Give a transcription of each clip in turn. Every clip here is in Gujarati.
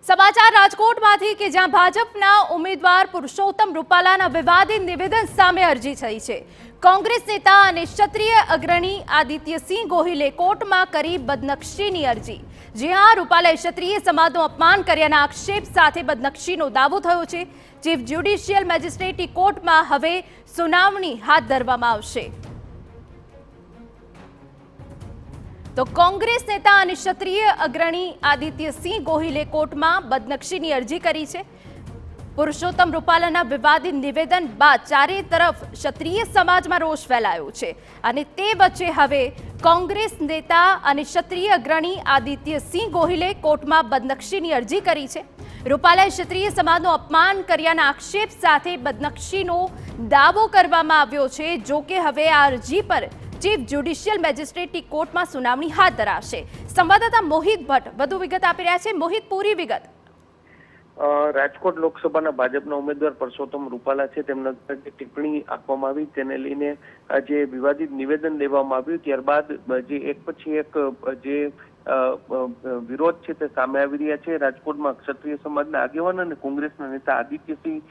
સમાચાર રાજકોટમાંથી કે જ્યાં ભાજપના ઉમેદવાર પુરુષોત્તમ રૂપાલાના વિવાદિત નિવેદન સામે અરજી થઈ છે। કોંગ્રેસ નેતા અને ક્ષત્રિય અગ્રણી આદિત્યસિંહ ગોહિલે કોર્ટમાં કરી બદનક્ષીની અરજી। જ્યાં રૂપાલાએ ક્ષત્રિય સમાજનું અપમાન કર્યાના આક્ષેપ સાથે બદનક્ષીનો દાવો થયો છે। ચીફ જ્યુડિશિયલ મેજિસ્ટ્રેટની કોર્ટમાં હવે સુનાવણી હાથ ધરવામાં આવશે। तो कांग्रेस नेता અને ક્ષત્રિય અગ્રણી આદિત્યસિંહ ગોહિલે કોર્ટમાં બદનક્ષીની અરજી કરી છે। પુરુષોત્તમ રૂપાલાના વિવાદિત નિવેદન બાદ ચારે તરફ ક્ષત્રિય સમાજમાં રોષ ફેલાયો છે અને તે વચ્ચે હવે કોંગ્રેસ નેતા અને ક્ષત્રિય અગ્રણી આદિત્યસિંહ ગોહિલે કોર્ટમાં બદનક્ષીની અરજી કરી છે। રૂપાલાએ ક્ષત્રિય સમાજનું અપમાન કર્યાના આક્ષેપ સાથે બદનક્ષીનો દાવો કરવામાં આવ્યો છે। જો કે હવે આ અરજી પર ચીફ જ્યુડિશિયલ મેજિસ્ટ્રેટની કોર્ટમાં સુનાવણી હાથ ધરાશે। સંવાદદાતા મોહિત ભટ્ટ વધુ વિગત આપી રહ્યા છે। મોહિત, પૂરી વિગત। રાજકોટ લોકસભાના ભાજપના ઉમેદવાર પુરુષોત્તમ રૂપાલા છે તેમના જે ટિપ્પણી આપવામાં આવી તેને લઈને જે વિવાદિત નિવેદન દેવામાં આવ્યું ત્યારબાદ જે એક પછી એક જે વિરોધ છે તે સામે આવી રહ્યા છે। રાજકોટમાં ક્ષત્રિય સમાજના આગેવાન અને કોંગ્રેસના નેતા આદિત્યસિંહ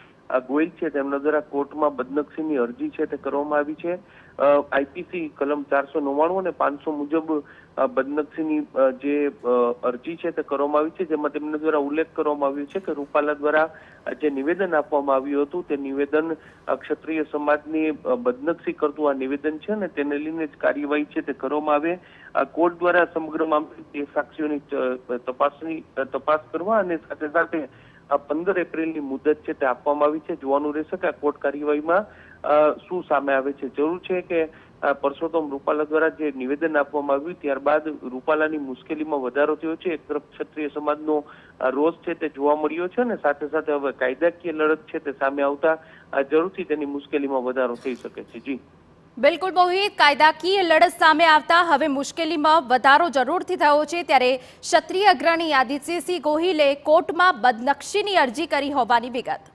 ગોહિલ છે તેમના દ્વારા કોર્ટમાં બદનક્ષીની અરજી છે તે કરવામાં આવી છે। આઈપીસી કલમ 499 અને 500 મુજબ બદનક્ષીની જે અરજી છે તે કરવામાં આવી છે, જેમાં તેમના દ્વારા ઉલ્લેખ કરવામાં આવ્યો છે કે રૂપાલા દ્વારા જે નિવેદન આપવામાં આવ્યું હતું તે નિવેદન ક્ષત્રિય સમાજની બદનક્ષી કરતું આ નિવેદન છે અને તેને લઈને જ કાર્યવાહી છે તે કરવામાં આવે। કોર્ટ દ્વારા સમગ્ર મામલે સાક્ષીઓની તપાસ કરવા અને સાથે સાથે 15 એપ્રિલની મુદત છે તે આપવામાં આવી છે। જોવાનું રહેશે કે આ કોર્ટ કાર્યવાહીમાં શું સામે આવે છે। જરૂર છે કે પુરુષોત્તમ રૂપાલા દ્વારા જે નિવેદન આપવામાં આવ્યું ત્યારબાદ રૂપાલાની મુશ્કેલીમાં વધારો થયો છે। એક તરફ ક્ષત્રિય સમાજનો રોષ છે તે જોવા મળ્યો છે અને સાથે સાથે હવે કાયદાકીય લડત છે તે સામે આવતા જરૂરથી તેની મુશ્કેલીમાં વધારો થઈ શકે છે। જી બિલકુલ મોહિત, કાયદાકીય લડત સામે આવતા હવે મુશ્કેલીમાં વધારો જરૂરથી થયો છે। ત્યારે ક્ષત્રિય અગ્રણી આદિત્યસિંહ ગોહિલે કોર્ટમાં બદનક્ષીની અરજી કરી હોવાની વિગત।